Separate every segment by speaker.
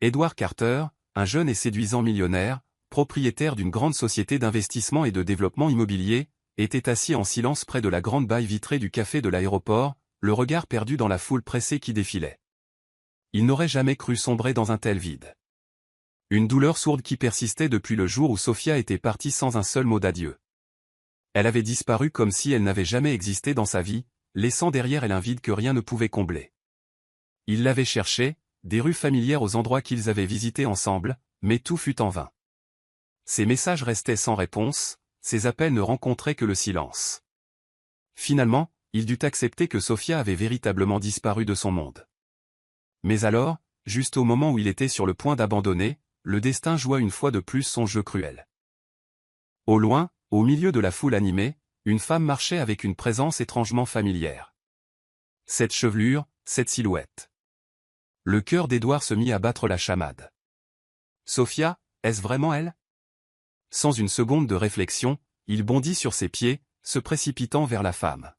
Speaker 1: Edward Carter, un jeune et séduisant millionnaire, propriétaire d'une grande société d'investissement et de développement immobilier, était assis en silence près de la grande baie vitrée du café de l'aéroport, le regard perdu dans la foule pressée qui défilait. Il n'aurait jamais cru sombrer dans un tel vide. Une douleur sourde qui persistait depuis le jour où Sophia était partie sans un seul mot d'adieu. Elle avait disparu comme si elle n'avait jamais existé dans sa vie, laissant derrière elle un vide que rien ne pouvait combler. Il l'avait cherchée, des rues familières aux endroits qu'ils avaient visités ensemble, mais tout fut en vain. Ses messages restaient sans réponse, ses appels ne rencontraient que le silence. Finalement, il dut accepter que Sophia avait véritablement disparu de son monde. Mais alors, juste au moment où il était sur le point d'abandonner, le destin joua une fois de plus son jeu cruel. Au loin, au milieu de la foule animée, une femme marchait avec une présence étrangement familière. Cette chevelure, cette silhouette. Le cœur d'Édouard se mit à battre la chamade. Sophia, est-ce vraiment elle? Sans une seconde de réflexion, il bondit sur ses pieds, se précipitant vers la femme.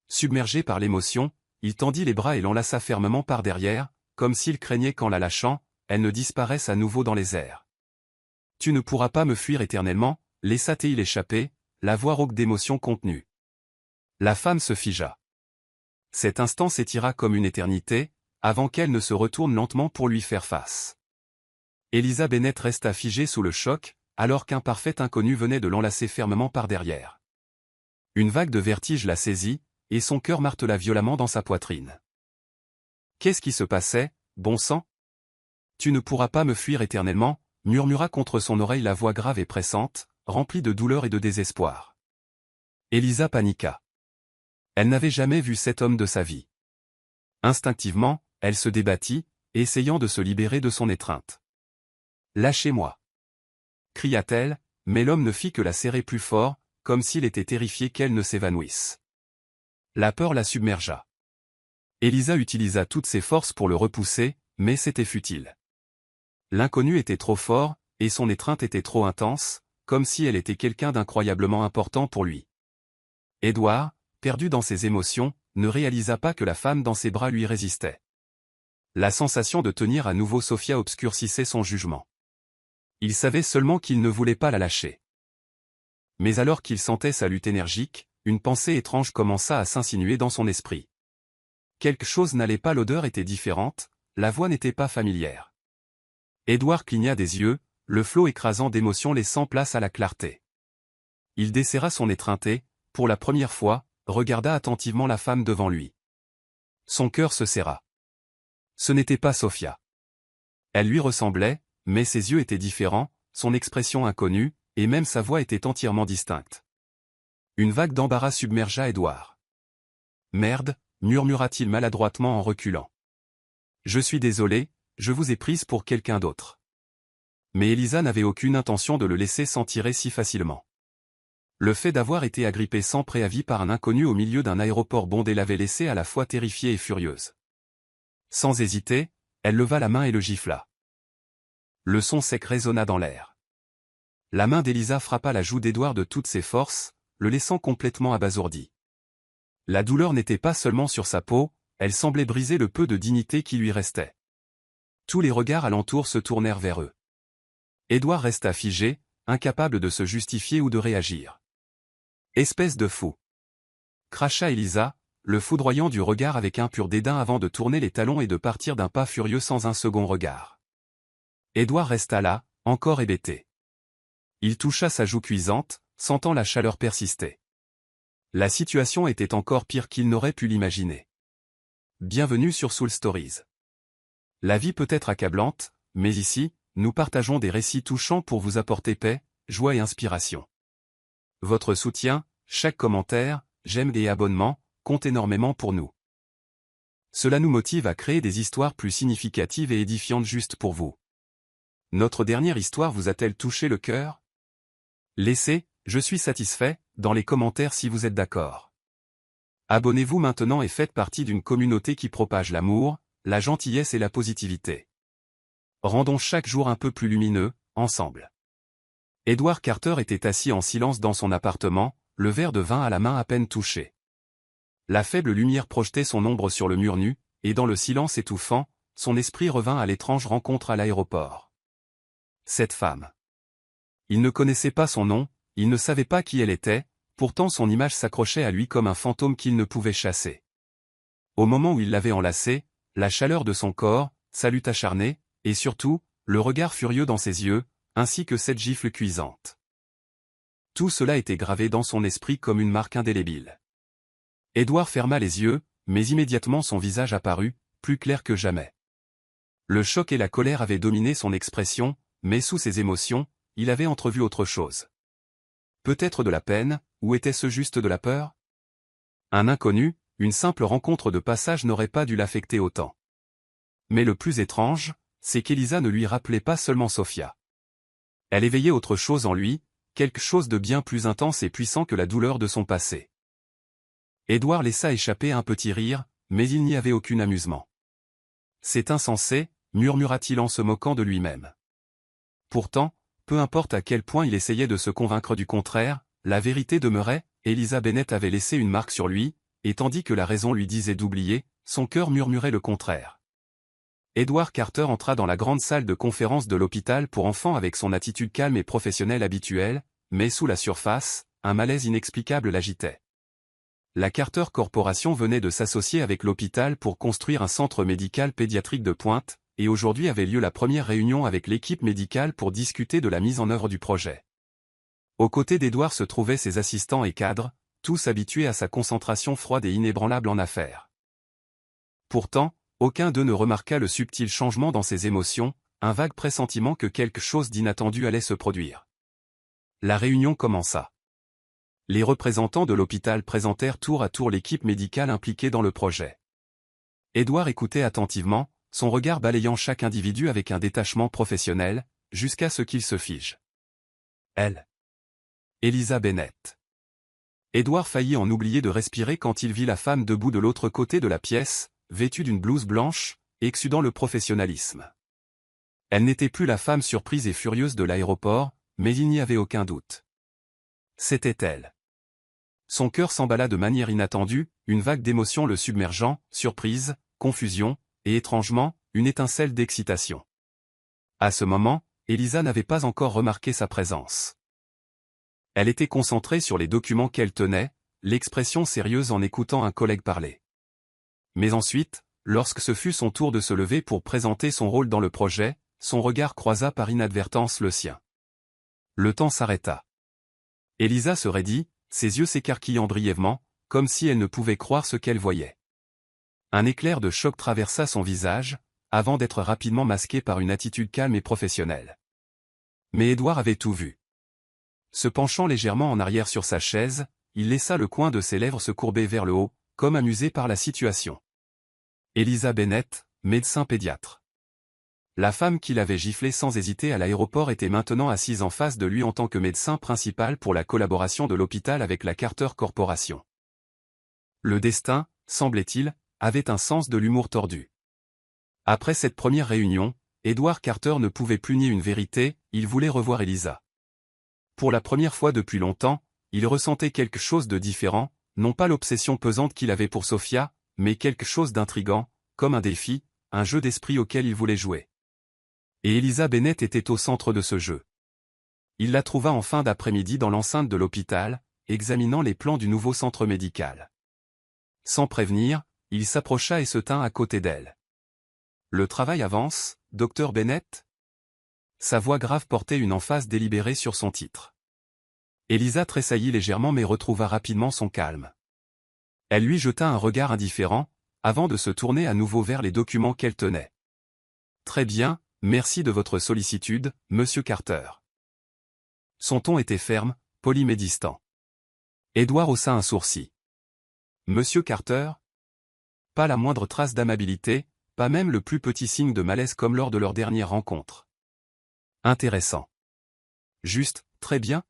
Speaker 1: Submergé par l'émotion, il tendit les bras et l'enlaça fermement par derrière, comme s'il craignait qu'en la lâchant, elle ne disparaisse à nouveau dans les airs. « Tu ne pourras pas me fuir éternellement », laissa-t-il échapper, la voix rauque d'émotion contenue. La femme se figea. Cet instant s'étira comme une éternité, avant qu'elle ne se retourne lentement pour lui faire face. Eliza Bennett resta figée sous le choc, alors qu'un parfait inconnu venait de l'enlacer fermement par derrière. Une vague de vertige la saisit, et son cœur martela violemment dans sa poitrine. Qu'est-ce qui se passait, bon sang? Tu ne pourras pas me fuir éternellement, murmura contre son oreille la voix grave et pressante, remplie de douleur et de désespoir. Eliza paniqua. Elle n'avait jamais vu cet homme de sa vie. Instinctivement, elle se débattit, essayant de se libérer de son étreinte. « Lâchez-moi » cria-t-elle, mais l'homme ne fit que la serrer plus fort, comme s'il était terrifié qu'elle ne s'évanouisse. La peur la submergea. Eliza utilisa toutes ses forces pour le repousser, mais c'était futile. L'inconnu était trop fort, et son étreinte était trop intense, comme si elle était quelqu'un d'incroyablement important pour lui. Édouard, perdu dans ses émotions, ne réalisa pas que la femme dans ses bras lui résistait. La sensation de tenir à nouveau Sophia obscurcissait son jugement. Il savait seulement qu'il ne voulait pas la lâcher. Mais alors qu'il sentait sa lutte énergique, une pensée étrange commença à s'insinuer dans son esprit. Quelque chose n'allait pas, l'odeur était différente, la voix n'était pas familière. Édouard cligna des yeux, le flot écrasant d'émotions laissant place à la clarté. Il desserra son étreinte et, pour la première fois, regarda attentivement la femme devant lui. Son cœur se serra. Ce n'était pas Sophia. Elle lui ressemblait, mais ses yeux étaient différents, son expression inconnue, et même sa voix était entièrement distincte. Une vague d'embarras submergea Édouard. « Merde », murmura-t-il maladroitement en reculant. « Je suis désolé, je vous ai prise pour quelqu'un d'autre. » Mais Eliza n'avait aucune intention de le laisser s'en tirer si facilement. Le fait d'avoir été agrippée sans préavis par un inconnu au milieu d'un aéroport bondé l'avait laissée à la fois terrifiée et furieuse. Sans hésiter, elle leva la main et le gifla. Le son sec résonna dans l'air. La main d'Eliza frappa la joue d'Édouard de toutes ses forces, le laissant complètement abasourdi. La douleur n'était pas seulement sur sa peau, elle semblait briser le peu de dignité qui lui restait. Tous les regards alentour se tournèrent vers eux. Édouard resta figé, incapable de se justifier ou de réagir. « Espèce de fou !» cracha Eliza, le foudroyant du regard avec un pur dédain avant de tourner les talons et de partir d'un pas furieux sans un second regard. Édouard resta là, encore hébété. Il toucha sa joue cuisante, sentant la chaleur persister. La situation était encore pire qu'il n'aurait pu l'imaginer. Bienvenue sur Soul Stories. La vie peut être accablante, mais ici, nous partageons des récits touchants pour vous apporter paix, joie et inspiration. Votre soutien, chaque commentaire, j'aime et abonnement, compte énormément pour nous. Cela nous motive à créer des histoires plus significatives et édifiantes juste pour vous. Notre dernière histoire vous a-t-elle touché le cœur? Laissez « Je suis satisfait » dans les commentaires si vous êtes d'accord. Abonnez-vous maintenant et faites partie d'une communauté qui propage l'amour, la gentillesse et la positivité. Rendons chaque jour un peu plus lumineux, ensemble. Edward Carter était assis en silence dans son appartement, le verre de vin à la main à peine touché. La faible lumière projetait son ombre sur le mur nu, et dans le silence étouffant, son esprit revint à l'étrange rencontre à l'aéroport. Cette femme. Il ne connaissait pas son nom, il ne savait pas qui elle était, pourtant son image s'accrochait à lui comme un fantôme qu'il ne pouvait chasser. Au moment où il l'avait enlacée, la chaleur de son corps, sa lutte acharnée, et surtout, le regard furieux dans ses yeux, ainsi que cette gifle cuisante. Tout cela était gravé dans son esprit comme une marque indélébile. Édouard ferma les yeux, mais immédiatement son visage apparut, plus clair que jamais. Le choc et la colère avaient dominé son expression, mais sous ses émotions, il avait entrevu autre chose. Peut-être de la peine, ou était-ce juste de la peur? Un inconnu, une simple rencontre de passage n'aurait pas dû l'affecter autant. Mais le plus étrange, c'est qu'Elisa ne lui rappelait pas seulement Sophia. Elle éveillait autre chose en lui, quelque chose de bien plus intense et puissant que la douleur de son passé. Édouard laissa échapper un petit rire, mais il n'y avait aucun amusement. « C'est insensé », murmura-t-il en se moquant de lui-même. Pourtant, peu importe à quel point il essayait de se convaincre du contraire, la vérité demeurait, Elisa Bennett avait laissé une marque sur lui, et tandis que la raison lui disait d'oublier, son cœur murmurait le contraire. Edward Carter entra dans la grande salle de conférence de l'hôpital pour enfants avec son attitude calme et professionnelle habituelle, mais sous la surface, un malaise inexplicable l'agitait. La Carter Corporation venait de s'associer avec l'hôpital pour construire un centre médical pédiatrique de pointe, et aujourd'hui avait lieu la première réunion avec l'équipe médicale pour discuter de la mise en œuvre du projet. Aux côtés d'Edward se trouvaient ses assistants et cadres, tous habitués à sa concentration froide et inébranlable en affaires. Pourtant, aucun d'eux ne remarqua le subtil changement dans ses émotions, un vague pressentiment que quelque chose d'inattendu allait se produire. La réunion commença. Les représentants de l'hôpital présentèrent tour à tour l'équipe médicale impliquée dans le projet. Édouard écoutait attentivement, son regard balayant chaque individu avec un détachement professionnel, jusqu'à ce qu'il se fige. Elle. Elisa Bennett. Édouard faillit en oublier de respirer quand il vit la femme debout de l'autre côté de la pièce, vêtue d'une blouse blanche, exudant le professionnalisme. Elle n'était plus la femme surprise et furieuse de l'aéroport, mais il n'y avait aucun doute. C'était elle. Son cœur s'emballa de manière inattendue, une vague d'émotions le submergeant, surprise, confusion, et étrangement, une étincelle d'excitation. À ce moment, Elisa n'avait pas encore remarqué sa présence. Elle était concentrée sur les documents qu'elle tenait, l'expression sérieuse en écoutant un collègue parler. Mais ensuite, lorsque ce fut son tour de se lever pour présenter son rôle dans le projet, son regard croisa par inadvertance le sien. Le temps s'arrêta. Elisa se raidit, ses yeux s'écarquillant brièvement, comme si elle ne pouvait croire ce qu'elle voyait. Un éclair de choc traversa son visage, avant d'être rapidement masqué par une attitude calme et professionnelle. Mais Édouard avait tout vu. Se penchant légèrement en arrière sur sa chaise, il laissa le coin de ses lèvres se courber vers le haut, comme amusé par la situation. Elisa Bennett, médecin pédiatre. La femme qui l'avait giflé sans hésiter à l'aéroport était maintenant assise en face de lui en tant que médecin principal pour la collaboration de l'hôpital avec la Carter Corporation. Le destin, semblait-il, avait un sens de l'humour tordu. Après cette première réunion, Edward Carter ne pouvait plus nier une vérité, il voulait revoir Elisa. Pour la première fois depuis longtemps, il ressentait quelque chose de différent, non pas l'obsession pesante qu'il avait pour Sophia, mais quelque chose d'intrigant, comme un défi, un jeu d'esprit auquel il voulait jouer. Et Elisa Bennett était au centre de ce jeu. Il la trouva en fin d'après-midi dans l'enceinte de l'hôpital, examinant les plans du nouveau centre médical. Sans prévenir, il s'approcha et se tint à côté d'elle. « Le travail avance, docteur Bennett ?» Sa voix grave portait une emphase délibérée sur son titre. Elisa tressaillit légèrement mais retrouva rapidement son calme. Elle lui jeta un regard indifférent, avant de se tourner à nouveau vers les documents qu'elle tenait. « Très bien, merci de votre sollicitude, monsieur Carter. » Son ton était ferme, poli mais distant. Édouard haussa un sourcil. « Monsieur Carter ?» Pas la moindre trace d'amabilité, pas même le plus petit signe de malaise comme lors de leur dernière rencontre. Intéressant. Juste, très bien.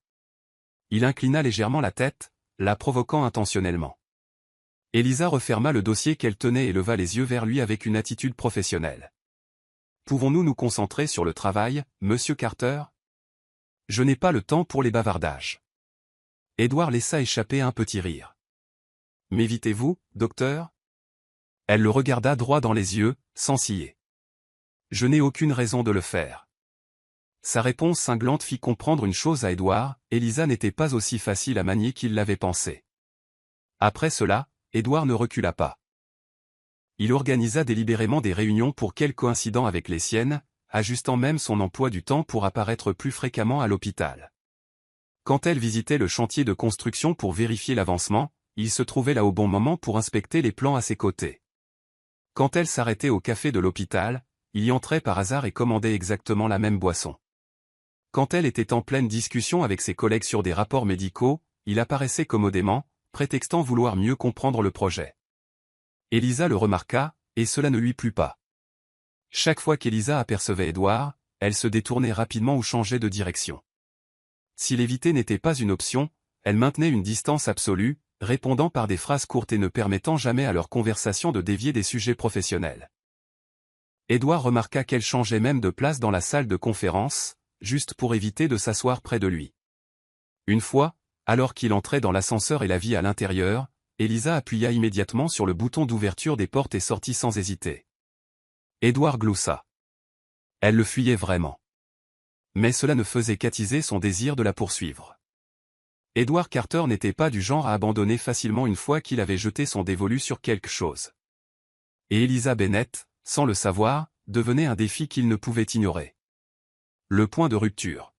Speaker 1: Il inclina légèrement la tête, la provoquant intentionnellement. Elisa referma le dossier qu'elle tenait et leva les yeux vers lui avec une attitude professionnelle. Pouvons-nous nous concentrer sur le travail, monsieur Carter? Je n'ai pas le temps pour les bavardages. Édouard laissa échapper un petit rire. M'évitez-vous, docteur? Elle le regarda droit dans les yeux, sans ciller. Je n'ai aucune raison de le faire. Sa réponse cinglante fit comprendre une chose à Édouard, Elisa n'était pas aussi facile à manier qu'il l'avait pensé. Après cela, Édouard ne recula pas. Il organisa délibérément des réunions pour qu'elle coïncidant avec les siennes, ajustant même son emploi du temps pour apparaître plus fréquemment à l'hôpital. Quand elle visitait le chantier de construction pour vérifier l'avancement, il se trouvait là au bon moment pour inspecter les plans à ses côtés. Quand elle s'arrêtait au café de l'hôpital, il y entrait par hasard et commandait exactement la même boisson. Quand elle était en pleine discussion avec ses collègues sur des rapports médicaux, il apparaissait commodément, prétextant vouloir mieux comprendre le projet. Elisa le remarqua, et cela ne lui plut pas. Chaque fois qu'Elisa apercevait Édouard, elle se détournait rapidement ou changeait de direction. Si l'éviter n'était pas une option, elle maintenait une distance absolue, répondant par des phrases courtes et ne permettant jamais à leur conversation de dévier des sujets professionnels. Édouard remarqua qu'elle changeait même de place dans la salle de conférence, juste pour éviter de s'asseoir près de lui. Une fois, alors qu'il entrait dans l'ascenseur et la vit à l'intérieur, Elisa appuya immédiatement sur le bouton d'ouverture des portes et sortit sans hésiter. Édouard gloussa. Elle le fuyait vraiment. Mais cela ne faisait qu'attiser son désir de la poursuivre. Edward Carter n'était pas du genre à abandonner facilement une fois qu'il avait jeté son dévolu sur quelque chose. Et Elisa Bennett, sans le savoir, devenait un défi qu'il ne pouvait ignorer. Le point de rupture.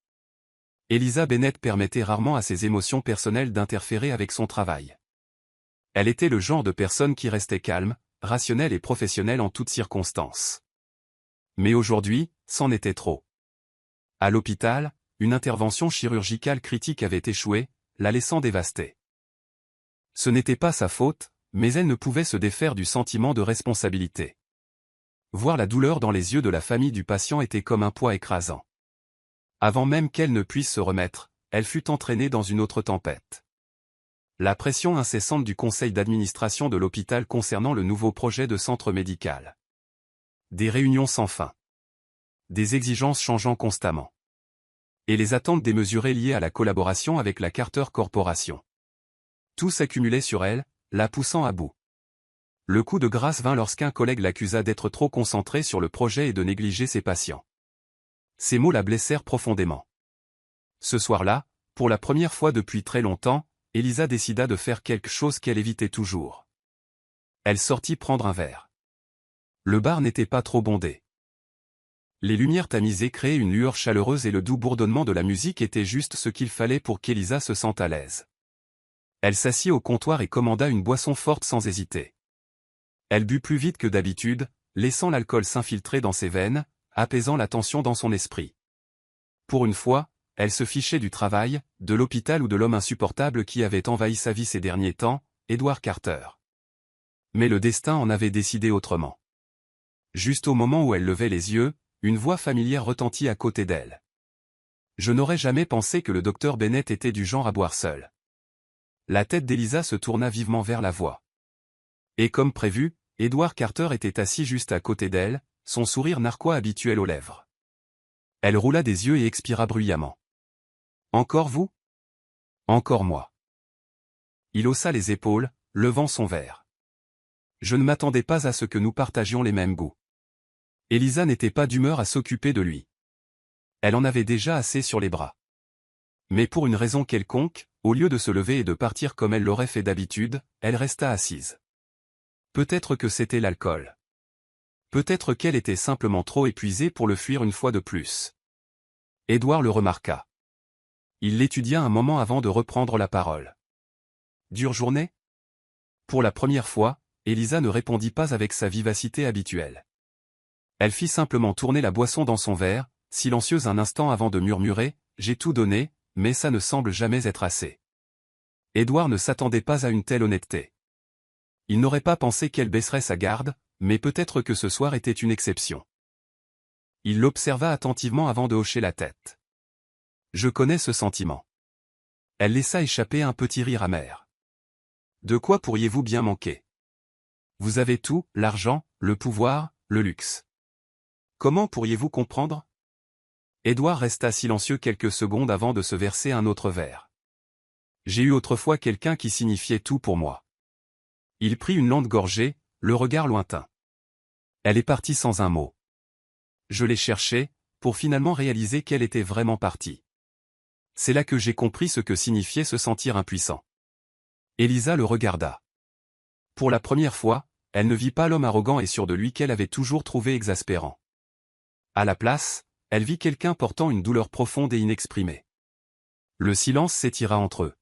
Speaker 1: Elisa Bennett permettait rarement à ses émotions personnelles d'interférer avec son travail. Elle était le genre de personne qui restait calme, rationnelle et professionnelle en toutes circonstances. Mais aujourd'hui, c'en était trop. À l'hôpital, une intervention chirurgicale critique avait échoué, la laissant dévastée. Ce n'était pas sa faute, mais elle ne pouvait se défaire du sentiment de responsabilité. Voir la douleur dans les yeux de la famille du patient était comme un poids écrasant. Avant même qu'elle ne puisse se remettre, elle fut entraînée dans une autre tempête. La pression incessante du conseil d'administration de l'hôpital concernant le nouveau projet de centre médical. Des réunions sans fin. Des exigences changeant constamment. Et les attentes démesurées liées à la collaboration avec la Carter Corporation. Tout s'accumulait sur elle, la poussant à bout. Le coup de grâce vint lorsqu'un collègue l'accusa d'être trop concentré sur le projet et de négliger ses patients. Ces mots la blessèrent profondément. Ce soir-là, pour la première fois depuis très longtemps, Elisa décida de faire quelque chose qu'elle évitait toujours. Elle sortit prendre un verre. Le bar n'était pas trop bondé. Les lumières tamisées créaient une lueur chaleureuse et le doux bourdonnement de la musique était juste ce qu'il fallait pour qu'Elisa se sente à l'aise. Elle s'assit au comptoir et commanda une boisson forte sans hésiter. Elle but plus vite que d'habitude, laissant l'alcool s'infiltrer dans ses veines, apaisant la tension dans son esprit. Pour une fois, elle se fichait du travail, de l'hôpital ou de l'homme insupportable qui avait envahi sa vie ces derniers temps, Edward Carter. Mais le destin en avait décidé autrement. Juste au moment où elle levait les yeux, une voix familière retentit à côté d'elle. Je n'aurais jamais pensé que le docteur Bennett était du genre à boire seul. La tête d'Elisa se tourna vivement vers la voix. Et comme prévu, Edward Carter était assis juste à côté d'elle, son sourire narquois habituel aux lèvres. Elle roula des yeux et expira bruyamment. « Encore vous ? Encore moi. » Il haussa les épaules, levant son verre. « Je ne m'attendais pas à ce que nous partagions les mêmes goûts. » Elisa n'était pas d'humeur à s'occuper de lui. Elle en avait déjà assez sur les bras. Mais pour une raison quelconque, au lieu de se lever et de partir comme elle l'aurait fait d'habitude, elle resta assise. Peut-être que c'était l'alcool. Peut-être qu'elle était simplement trop épuisée pour le fuir une fois de plus. Édouard le remarqua. Il l'étudia un moment avant de reprendre la parole. Dure journée ? Pour la première fois, Elisa ne répondit pas avec sa vivacité habituelle. Elle fit simplement tourner la boisson dans son verre, silencieuse un instant avant de murmurer « J'ai tout donné, mais ça ne semble jamais être assez. » Édouard ne s'attendait pas à une telle honnêteté. Il n'aurait pas pensé qu'elle baisserait sa garde, mais peut-être que ce soir était une exception. Il l'observa attentivement avant de hocher la tête. « Je connais ce sentiment. » Elle laissa échapper un petit rire amer. « De quoi pourriez-vous bien manquer ? Vous avez tout, l'argent, le pouvoir, le luxe. Comment pourriez-vous comprendre ? » Édouard resta silencieux quelques secondes avant de se verser un autre verre. « J'ai eu autrefois quelqu'un qui signifiait tout pour moi. » Il prit une lente gorgée, le regard lointain. Elle est partie sans un mot. je l'ai cherché, pour finalement réaliser qu'elle était vraiment partie. C'est là que j'ai compris ce que signifiait se sentir impuissant. Elisa le regarda. Pour la première fois, elle ne vit pas l'homme arrogant et sûr de lui qu'elle avait toujours trouvé exaspérant. À la place, elle vit quelqu'un portant une douleur profonde et inexprimée. Le silence s'étira entre eux.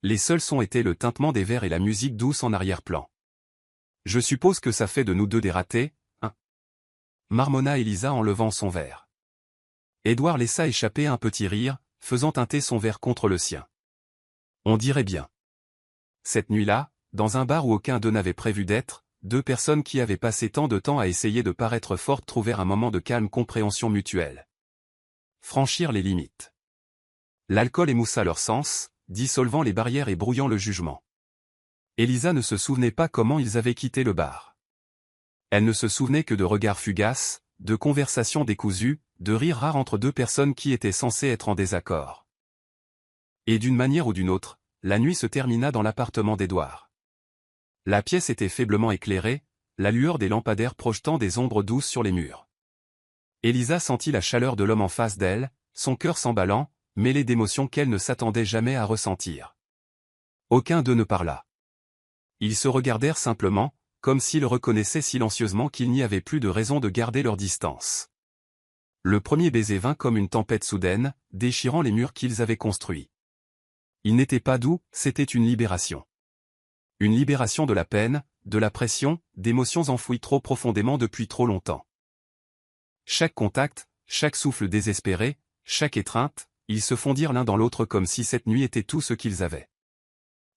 Speaker 1: Les seuls sons étaient le tintement des verres et la musique douce en arrière-plan. Je suppose que ça fait de nous deux des ratés, hein? Marmonna Elisa en levant son verre. Édouard laissa échapper un petit rire, faisant teinter son verre contre le sien. On dirait bien. Cette nuit-là, dans un bar où aucun d'eux n'avait prévu d'être, deux personnes qui avaient passé tant de temps à essayer de paraître fortes trouvèrent un moment de calme compréhension mutuelle. Franchir les limites. L'alcool émoussa leur sens, dissolvant les barrières et brouillant le jugement. Elisa ne se souvenait pas comment ils avaient quitté le bar. Elle ne se souvenait que de regards fugaces, de conversations décousues, de rires rares entre deux personnes qui étaient censées être en désaccord. Et d'une manière ou d'une autre, la nuit se termina dans l'appartement d'Édouard. La pièce était faiblement éclairée, la lueur des lampadaires projetant des ombres douces sur les murs. Elisa sentit la chaleur de l'homme en face d'elle, son cœur s'emballant, mêlé d'émotions qu'elle ne s'attendait jamais à ressentir. Aucun d'eux ne parla. Ils se regardèrent simplement, comme s'ils reconnaissaient silencieusement qu'il n'y avait plus de raison de garder leur distance. Le premier baiser vint comme une tempête soudaine, déchirant les murs qu'ils avaient construits. Il n'était pas doux, c'était une libération. Une libération de la peine, de la pression, d'émotions enfouies trop profondément depuis trop longtemps. Chaque contact, chaque souffle désespéré, chaque étreinte, ils se fondirent l'un dans l'autre comme si cette nuit était tout ce qu'ils avaient.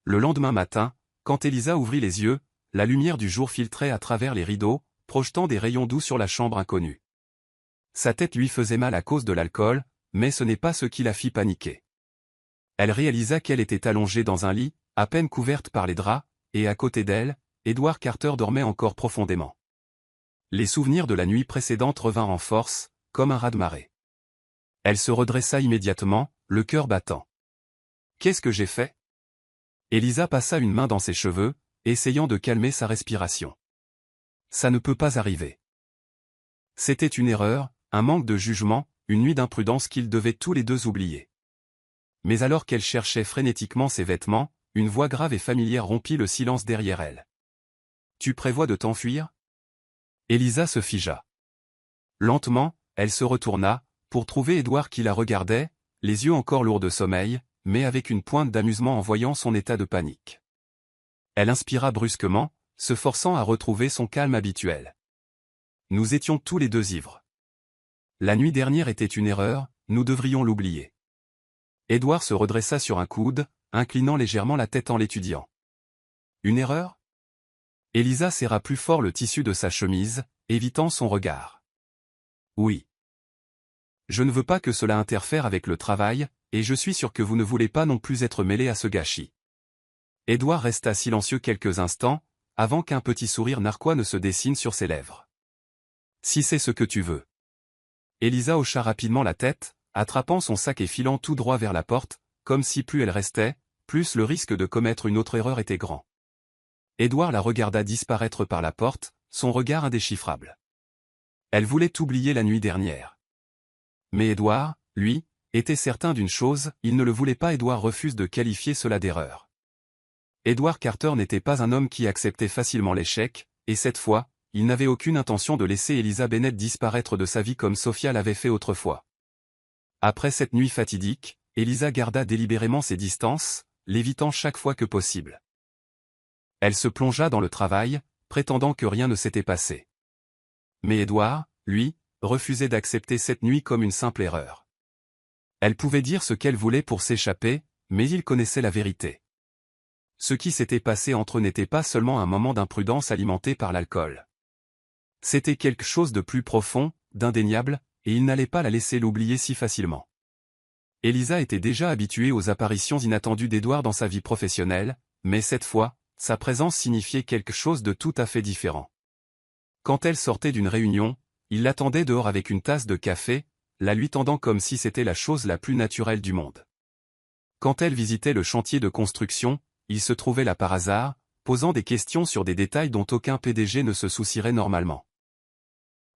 Speaker 1: Le lendemain matin, quand Elisa ouvrit les yeux, la lumière du jour filtrait à travers les rideaux, projetant des rayons doux sur la chambre inconnue. Sa tête lui faisait mal à cause de l'alcool, mais ce n'est pas ce qui la fit paniquer. Elle réalisa qu'elle était allongée dans un lit, à peine couverte par les draps, et à côté d'elle, Edward Carter dormait encore profondément. Les souvenirs de la nuit précédente revinrent en force, comme un raz-de-marée. Elle se redressa immédiatement, le cœur battant. « Qu'est-ce que j'ai fait ?» Elisa passa une main dans ses cheveux, essayant de calmer sa respiration. « Ça ne peut pas arriver. » C'était une erreur, un manque de jugement, une nuit d'imprudence qu'ils devaient tous les deux oublier. Mais alors qu'elle cherchait frénétiquement ses vêtements, une voix grave et familière rompit le silence derrière elle. « Tu prévois de t'enfuir ?» Elisa se figea. Lentement, elle se retourna, pour trouver Édouard qui la regardait, les yeux encore lourds de sommeil, mais avec une pointe d'amusement en voyant son état de panique. Elle inspira brusquement, se forçant à retrouver son calme habituel. Nous étions tous les deux ivres. La nuit dernière était une erreur, nous devrions l'oublier. Édouard se redressa sur un coude, inclinant légèrement la tête en l'étudiant. Une erreur ? Elisa serra plus fort le tissu de sa chemise, évitant son regard. Oui. Je ne veux pas que cela interfère avec le travail, et je suis sûr que vous ne voulez pas non plus être mêlé à ce gâchis. Édouard resta silencieux quelques instants, avant qu'un petit sourire narquois ne se dessine sur ses lèvres. Si c'est ce que tu veux. Elisa hocha rapidement la tête, attrapant son sac et filant tout droit vers la porte, comme si plus elle restait, plus le risque de commettre une autre erreur était grand. Édouard la regarda disparaître par la porte, son regard indéchiffrable. Elle voulait oublier la nuit dernière. Mais Édouard, lui, était certain d'une chose, il ne le voulait pas. Édouard refuse de qualifier cela d'erreur. Édouard Carter n'était pas un homme qui acceptait facilement l'échec, et cette fois, il n'avait aucune intention de laisser Elisa Bennett disparaître de sa vie comme Sophia l'avait fait autrefois. Après cette nuit fatidique, Elisa garda délibérément ses distances, l'évitant chaque fois que possible. Elle se plongea dans le travail, prétendant que rien ne s'était passé. Mais Édouard, lui, refusait d'accepter cette nuit comme une simple erreur. Elle pouvait dire ce qu'elle voulait pour s'échapper, mais il connaissait la vérité. Ce qui s'était passé entre eux n'était pas seulement un moment d'imprudence alimenté par l'alcool. C'était quelque chose de plus profond, d'indéniable, et il n'allait pas la laisser l'oublier si facilement. Elisa était déjà habituée aux apparitions inattendues d'Édouard dans sa vie professionnelle, mais cette fois, sa présence signifiait quelque chose de tout à fait différent. Quand elle sortait d'une réunion, il l'attendait dehors avec une tasse de café, la lui tendant comme si c'était la chose la plus naturelle du monde. Quand elle visitait le chantier de construction, il se trouvait là par hasard, posant des questions sur des détails dont aucun PDG ne se soucierait normalement.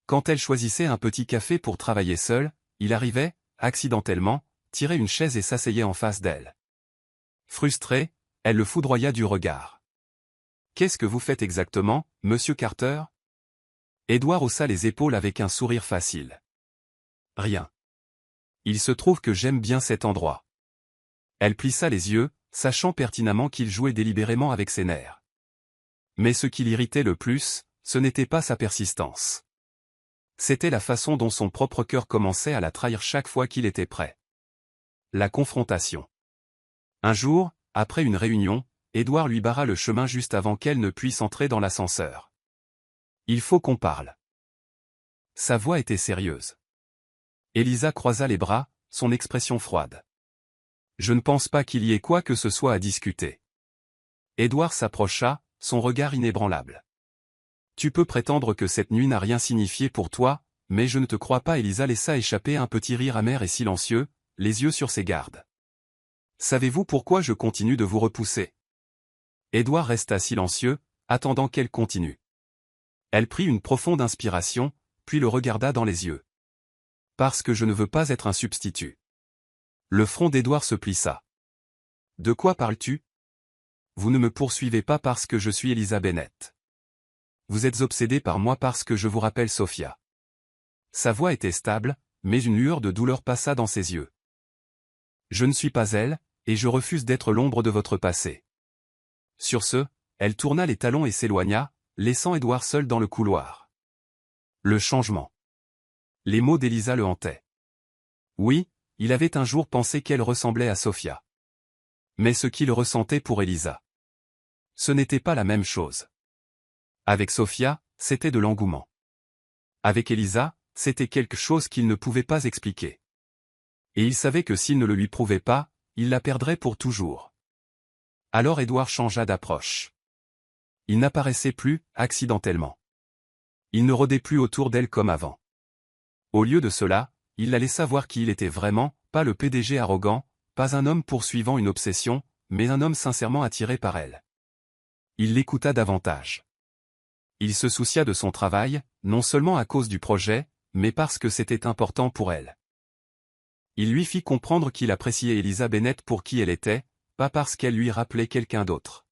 Speaker 1: Quand elle choisissait un petit café pour travailler seule, il arrivait, accidentellement, tirait une chaise et s'asseyait en face d'elle. Frustrée, elle le foudroya du regard. « Qu'est-ce que vous faites exactement, monsieur Carter ?» Édouard haussa les épaules avec un sourire facile. « Rien. Il se trouve que j'aime bien cet endroit. » Elle plissa les yeux, sachant pertinemment qu'il jouait délibérément avec ses nerfs. Mais ce qui l'irritait le plus, ce n'était pas sa persistance. C'était la façon dont son propre cœur commençait à la trahir chaque fois qu'il était prêt. La confrontation. Un jour, après une réunion, Édouard lui barra le chemin juste avant qu'elle ne puisse entrer dans l'ascenseur. « Il faut qu'on parle. » Sa voix était sérieuse. Élisa croisa les bras, son expression froide. « Je ne pense pas qu'il y ait quoi que ce soit à discuter. » Édouard s'approcha, son regard inébranlable. « Tu peux prétendre que cette nuit n'a rien signifié pour toi, mais je ne te crois pas. » Élisa laissa échapper un petit rire amer et silencieux, les yeux sur ses gardes. « Savez-vous pourquoi je continue de vous repousser ?» Édouard resta silencieux, attendant qu'elle continue. Elle prit une profonde inspiration, puis le regarda dans les yeux. « Parce que je ne veux pas être un substitut. » Le front d'Édouard se plissa. « De quoi parles-tu ? Vous ne me poursuivez pas parce que je suis Elisa Bennett. Vous êtes obsédé par moi parce que je vous rappelle Sophia. » Sa voix était stable, mais une lueur de douleur passa dans ses yeux. « Je ne suis pas elle, et je refuse d'être l'ombre de votre passé. » Sur ce, elle tourna les talons et s'éloigna, laissant Édouard seul dans le couloir. Le changement. Les mots d'Élisa le hantaient. Oui, il avait un jour pensé qu'elle ressemblait à Sophia. Mais ce qu'il ressentait pour Élisa, ce n'était pas la même chose. Avec Sophia, c'était de l'engouement. Avec Élisa, c'était quelque chose qu'il ne pouvait pas expliquer. Et il savait que s'il ne le lui prouvait pas, il la perdrait pour toujours. Alors Édouard changea d'approche. Il n'apparaissait plus, accidentellement. Il ne rôdait plus autour d'elle comme avant. Au lieu de cela, il la laissa voir qui il était vraiment, pas le PDG arrogant, pas un homme poursuivant une obsession, mais un homme sincèrement attiré par elle. Il l'écouta davantage. Il se soucia de son travail, non seulement à cause du projet, mais parce que c'était important pour elle. Il lui fit comprendre qu'il appréciait Elisa Bennett pour qui elle était, pas parce qu'elle lui rappelait quelqu'un d'autre.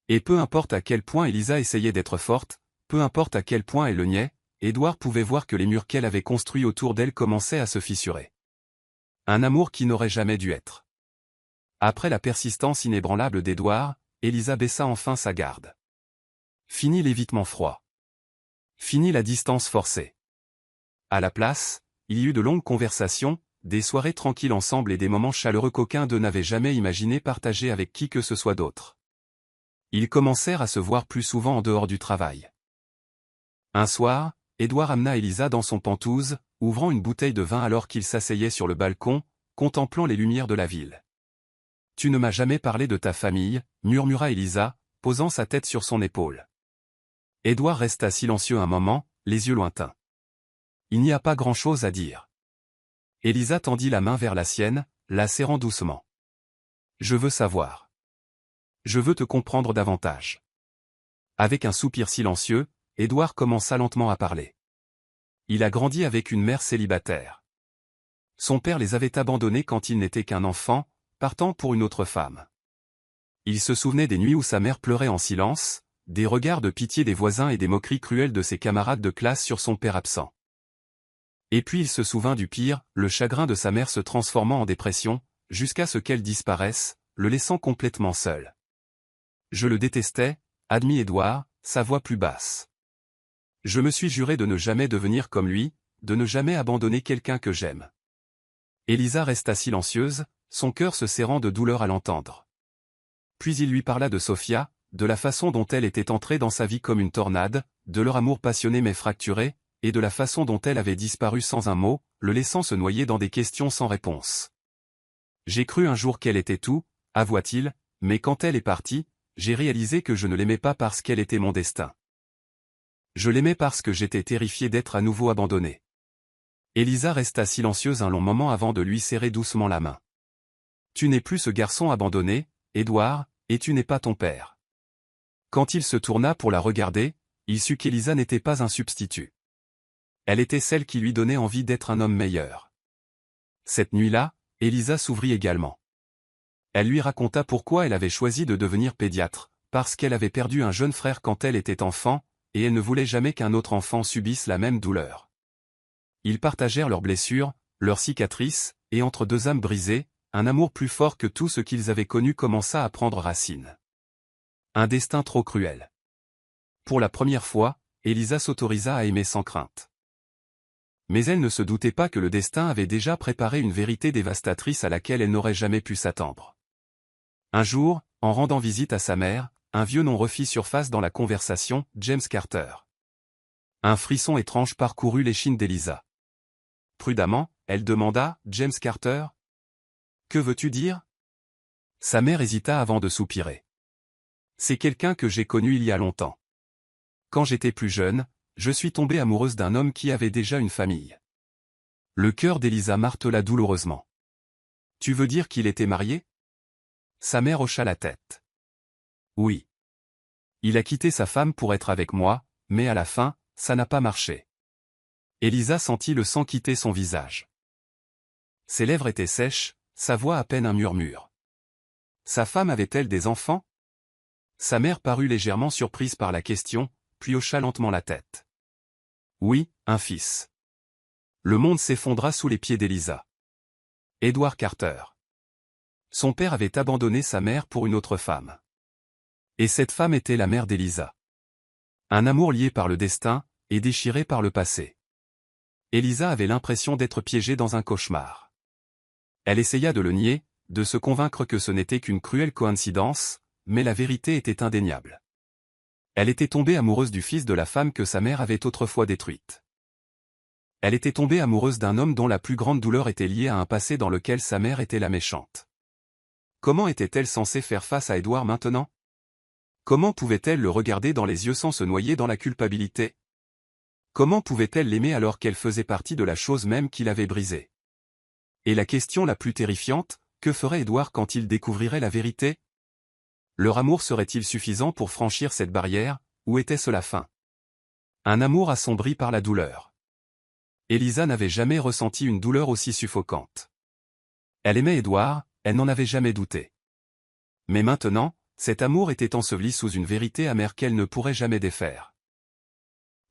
Speaker 1: Et peu importe à quel point Elisa essayait d'être forte, peu importe à quel point elle le niait, Édouard pouvait voir que les murs qu'elle avait construits autour d'elle commençaient à se fissurer. Un amour qui n'aurait jamais dû être. Après la persistance inébranlable d'Édouard, Elisa baissa enfin sa garde. Fini l'évitement froid. Fini la distance forcée. À la place, il y eut de longues conversations, des soirées tranquilles ensemble et des moments chaleureux qu'aucun d'eux n'avait jamais imaginé partager avec qui que ce soit d'autre. Ils commencèrent à se voir plus souvent en dehors du travail. Un soir, Édouard amena Élisa dans son penthouse, ouvrant une bouteille de vin alors qu'il s'asseyait sur le balcon, contemplant les lumières de la ville. « Tu ne m'as jamais parlé de ta famille, » murmura Élisa, posant sa tête sur son épaule. Édouard resta silencieux un moment, les yeux lointains. « Il n'y a pas grand-chose à dire. » Élisa tendit la main vers la sienne, la serrant doucement. « Je veux savoir. Je veux te comprendre davantage. » Avec un soupir silencieux, Édouard commença lentement à parler. Il a grandi avec une mère célibataire. Son père les avait abandonnés quand il n'était qu'un enfant, partant pour une autre femme. Il se souvenait des nuits où sa mère pleurait en silence, des regards de pitié des voisins et des moqueries cruelles de ses camarades de classe sur son père absent. Et puis il se souvint du pire, le chagrin de sa mère se transformant en dépression, jusqu'à ce qu'elle disparaisse, le laissant complètement seul. « Je le détestais », admit Édouard, sa voix plus basse. « Je me suis juré de ne jamais devenir comme lui, de ne jamais abandonner quelqu'un que j'aime. » Élisa resta silencieuse, son cœur se serrant de douleur à l'entendre. Puis il lui parla de Sophia, de la façon dont elle était entrée dans sa vie comme une tornade, de leur amour passionné mais fracturé, et de la façon dont elle avait disparu sans un mot, le laissant se noyer dans des questions sans réponse. « J'ai cru un jour qu'elle était tout, » avoua-t-il, « mais quand elle est partie, j'ai réalisé que je ne l'aimais pas parce qu'elle était mon destin. Je l'aimais parce que j'étais terrifié d'être à nouveau abandonné. » Élisa resta silencieuse un long moment avant de lui serrer doucement la main. « Tu n'es plus ce garçon abandonné, Édouard, et tu n'es pas ton père. » Quand il se tourna pour la regarder, il sut qu'Élisa n'était pas un substitut. Elle était celle qui lui donnait envie d'être un homme meilleur. Cette nuit-là, Elisa s'ouvrit également. Elle lui raconta pourquoi elle avait choisi de devenir pédiatre, parce qu'elle avait perdu un jeune frère quand elle était enfant, et elle ne voulait jamais qu'un autre enfant subisse la même douleur. Ils partagèrent leurs blessures, leurs cicatrices, et entre deux âmes brisées, un amour plus fort que tout ce qu'ils avaient connu commença à prendre racine. Un destin trop cruel. Pour la première fois, Elisa s'autorisa à aimer sans crainte. Mais elle ne se doutait pas que le destin avait déjà préparé une vérité dévastatrice à laquelle elle n'aurait jamais pu s'attendre. Un jour, en rendant visite à sa mère, un vieux nom refit surface dans la conversation, James Carter. Un frisson étrange parcourut l'échine d'Elisa. Prudemment, elle demanda, James Carter? Que veux-tu dire? Sa mère hésita avant de soupirer. C'est quelqu'un que j'ai connu il y a longtemps. Quand j'étais plus jeune, je suis tombée amoureuse d'un homme qui avait déjà une famille. Le cœur d'Elisa martela douloureusement. Tu veux dire qu'il était marié? Sa mère hocha la tête. Oui. Il a quitté sa femme pour être avec moi, mais à la fin, ça n'a pas marché. Elisa sentit le sang quitter son visage. Ses lèvres étaient sèches, sa voix à peine un murmure. Sa femme avait-elle des enfants? Sa mère parut légèrement surprise par la question, puis hocha lentement la tête. Oui, un fils. Le monde s'effondra sous les pieds d'Elisa. Edward Carter. Son père avait abandonné sa mère pour une autre femme. Et cette femme était la mère d'Elisa. Un amour lié par le destin, et déchiré par le passé. Elisa avait l'impression d'être piégée dans un cauchemar. Elle essaya de le nier, de se convaincre que ce n'était qu'une cruelle coïncidence, mais la vérité était indéniable. Elle était tombée amoureuse du fils de la femme que sa mère avait autrefois détruite. Elle était tombée amoureuse d'un homme dont la plus grande douleur était liée à un passé dans lequel sa mère était la méchante. Comment était-elle censée faire face à Edward maintenant? Comment pouvait-elle le regarder dans les yeux sans se noyer dans la culpabilité? Comment pouvait-elle l'aimer alors qu'elle faisait partie de la chose même qui l'avait brisée? Et la question la plus terrifiante, que ferait Edward quand il découvrirait la vérité? Leur amour serait-il suffisant pour franchir cette barrière, ou était-ce la fin? Un amour assombri par la douleur. Elisa n'avait jamais ressenti une douleur aussi suffocante. Elle aimait Edward, elle n'en avait jamais douté. Mais maintenant, cet amour était enseveli sous une vérité amère qu'elle ne pourrait jamais défaire.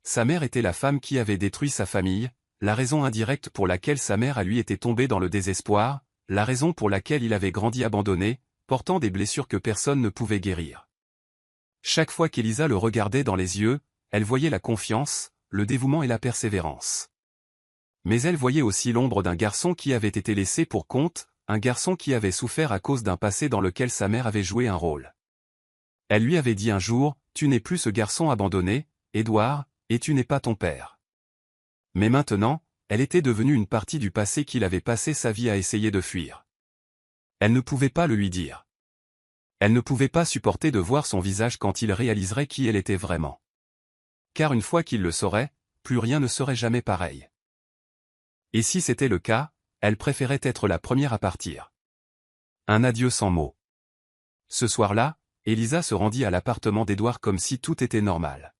Speaker 1: Sa mère était la femme qui avait détruit sa famille, la raison indirecte pour laquelle sa mère à lui était tombée dans le désespoir, la raison pour laquelle il avait grandi abandonné, portant des blessures que personne ne pouvait guérir. Chaque fois qu'Elisa le regardait dans les yeux, elle voyait la confiance, le dévouement et la persévérance. Mais elle voyait aussi l'ombre d'un garçon qui avait été laissé pour compte, un garçon qui avait souffert à cause d'un passé dans lequel sa mère avait joué un rôle. Elle lui avait dit un jour, « Tu n'es plus ce garçon abandonné, Edward, et tu n'es pas ton père. » Mais maintenant, elle était devenue une partie du passé qu'il avait passé sa vie à essayer de fuir. Elle ne pouvait pas le lui dire. Elle ne pouvait pas supporter de voir son visage quand il réaliserait qui elle était vraiment. Car une fois qu'il le saurait, plus rien ne serait jamais pareil. Et si c'était le cas, elle préférait être la première à partir. Un adieu sans mots. Ce soir-là, Elisa se rendit à l'appartement d'Edward comme si tout était normal.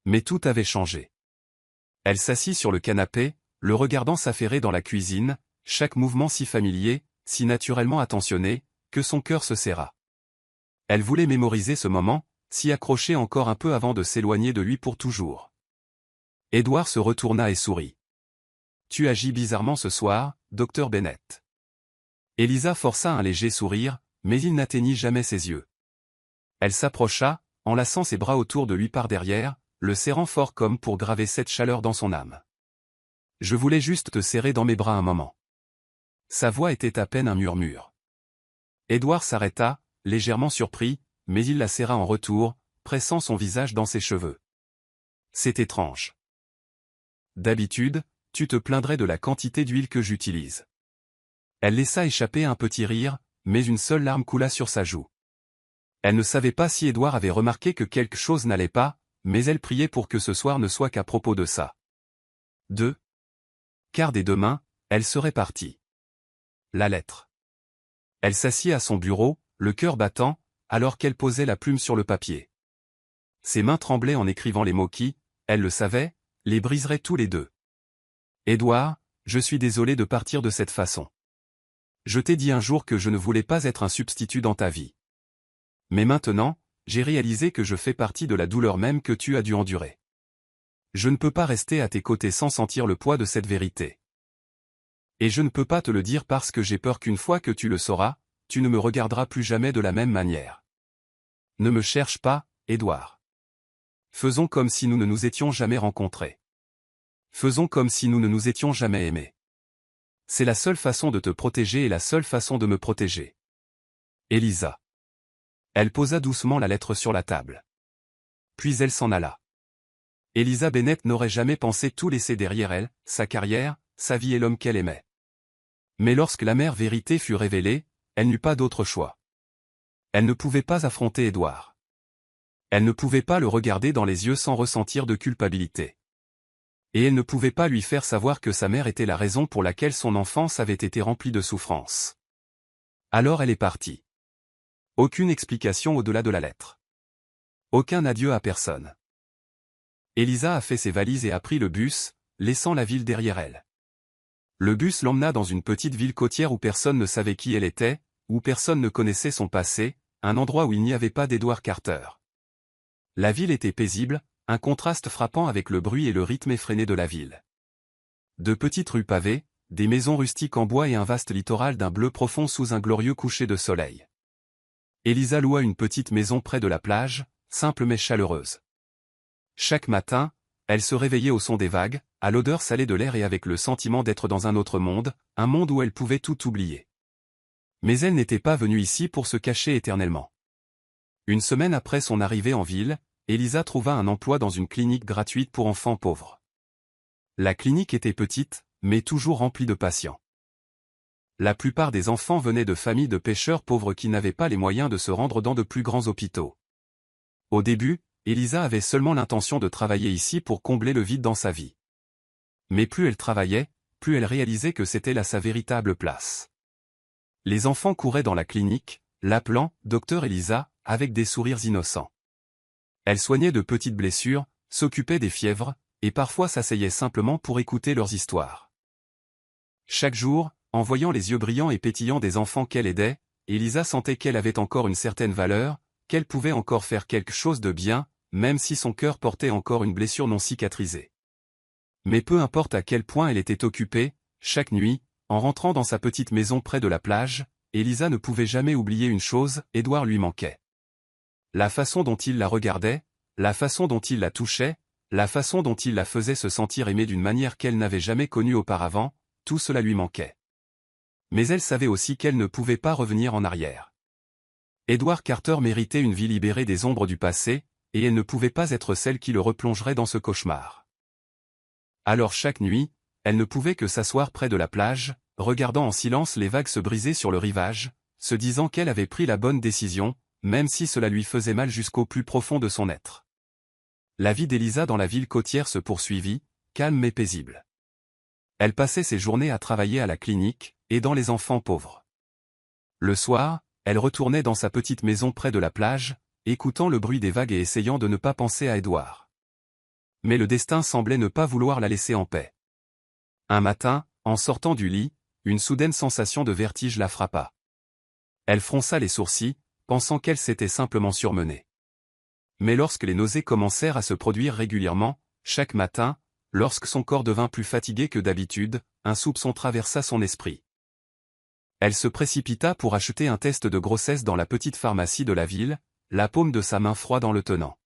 Speaker 1: Mais tout avait changé. Elle s'assit sur le canapé, le regardant s'affairer dans la cuisine, chaque mouvement si familier, si naturellement attentionné, que son cœur se serra. Elle voulait mémoriser ce moment, s'y accrocher encore un peu avant de s'éloigner de lui pour toujours. Edward se retourna et sourit. « Tu agis bizarrement ce soir, docteur Bennett. » Elisa força un léger sourire, mais il n'atteignit jamais ses yeux. Elle s'approcha, enlaçant ses bras autour de lui par derrière, le serrant fort comme pour graver cette chaleur dans son âme. « Je voulais juste te serrer dans mes bras un moment. » Sa voix était à peine un murmure. Edward s'arrêta, légèrement surpris, mais il la serra en retour, pressant son visage dans ses cheveux. C'est étrange. D'habitude, tu te plaindrais de la quantité d'huile que j'utilise. Elle laissa échapper un petit rire, mais une seule larme coula sur sa joue. Elle ne savait pas si Edward avait remarqué que quelque chose n'allait pas, mais elle priait pour que ce soir ne soit qu'à propos de ça. Car dès demain, elle serait partie. La lettre. Elle s'assit à son bureau, le cœur battant, alors qu'elle posait la plume sur le papier. Ses mains tremblaient en écrivant les mots qui, elle le savait, les briserait tous les deux. Édouard, je suis désolé de partir de cette façon. Je t'ai dit un jour que je ne voulais pas être un substitut dans ta vie. Mais maintenant, j'ai réalisé que je fais partie de la douleur même que tu as dû endurer. Je ne peux pas rester à tes côtés sans sentir le poids de cette vérité. Et je ne peux pas te le dire parce que j'ai peur qu'une fois que tu le sauras, tu ne me regarderas plus jamais de la même manière. Ne me cherche pas, Édouard. Faisons comme si nous ne nous étions jamais rencontrés. Faisons comme si nous ne nous étions jamais aimés. C'est la seule façon de te protéger et la seule façon de me protéger. Elisa. Elle posa doucement la lettre sur la table. Puis elle s'en alla. Elisa Bennett n'aurait jamais pensé tout laisser derrière elle, sa carrière, sa vie et l'homme qu'elle aimait. Mais lorsque l'amère vérité fut révélée, elle n'eut pas d'autre choix. Elle ne pouvait pas affronter Édouard. Elle ne pouvait pas le regarder dans les yeux sans ressentir de culpabilité. Et elle ne pouvait pas lui faire savoir que sa mère était la raison pour laquelle son enfance avait été remplie de souffrances. Alors elle est partie. Aucune explication au-delà de la lettre. Aucun adieu à personne. Elisa a fait ses valises et a pris le bus, laissant la ville derrière elle. Le bus l'emmena dans une petite ville côtière où personne ne savait qui elle était, où personne ne connaissait son passé, un endroit où il n'y avait pas d'Edward Carter. La ville était paisible, un contraste frappant avec le bruit et le rythme effréné de la ville. De petites rues pavées, des maisons rustiques en bois et un vaste littoral d'un bleu profond sous un glorieux coucher de soleil. Elisa loua une petite maison près de la plage, simple mais chaleureuse. Chaque matin, elle se réveillait au son des vagues, à l'odeur salée de l'air et avec le sentiment d'être dans un autre monde, un monde où elle pouvait tout oublier. Mais elle n'était pas venue ici pour se cacher éternellement. Une semaine après son arrivée en ville, Elisa trouva un emploi dans une clinique gratuite pour enfants pauvres. La clinique était petite, mais toujours remplie de patients. La plupart des enfants venaient de familles de pêcheurs pauvres qui n'avaient pas les moyens de se rendre dans de plus grands hôpitaux. Au début, Elisa avait seulement l'intention de travailler ici pour combler le vide dans sa vie. Mais plus elle travaillait, plus elle réalisait que c'était là sa véritable place. Les enfants couraient dans la clinique, l'appelant « Docteur Elisa » avec des sourires innocents. Elle soignait de petites blessures, s'occupait des fièvres, et parfois s'asseyait simplement pour écouter leurs histoires. Chaque jour, en voyant les yeux brillants et pétillants des enfants qu'elle aidait, Elisa sentait qu'elle avait encore une certaine valeur, qu'elle pouvait encore faire quelque chose de bien, même si son cœur portait encore une blessure non cicatrisée. Mais peu importe à quel point elle était occupée, chaque nuit, en rentrant dans sa petite maison près de la plage, Elisa ne pouvait jamais oublier une chose, Édouard lui manquait. La façon dont il la regardait, la façon dont il la touchait, la façon dont il la faisait se sentir aimée d'une manière qu'elle n'avait jamais connue auparavant, tout cela lui manquait. Mais elle savait aussi qu'elle ne pouvait pas revenir en arrière. Edward Carter méritait une vie libérée des ombres du passé, et elle ne pouvait pas être celle qui le replongerait dans ce cauchemar. Alors chaque nuit, elle ne pouvait que s'asseoir près de la plage, regardant en silence les vagues se briser sur le rivage, se disant qu'elle avait pris la bonne décision, même si cela lui faisait mal jusqu'au plus profond de son être. La vie d'Elisa dans la ville côtière se poursuivit, calme mais paisible. Elle passait ses journées à travailler à la clinique, aidant les enfants pauvres. Le soir, elle retournait dans sa petite maison près de la plage, écoutant le bruit des vagues et essayant de ne pas penser à Édouard. Mais le destin semblait ne pas vouloir la laisser en paix. Un matin, en sortant du lit, une soudaine sensation de vertige la frappa. Elle fronça les sourcils, pensant qu'elle s'était simplement surmenée. Mais lorsque les nausées commencèrent à se produire régulièrement, chaque matin, lorsque son corps devint plus fatigué que d'habitude, un soupçon traversa son esprit. Elle se précipita pour acheter un test de grossesse dans la petite pharmacie de la ville, la paume de sa main froide en le tenant.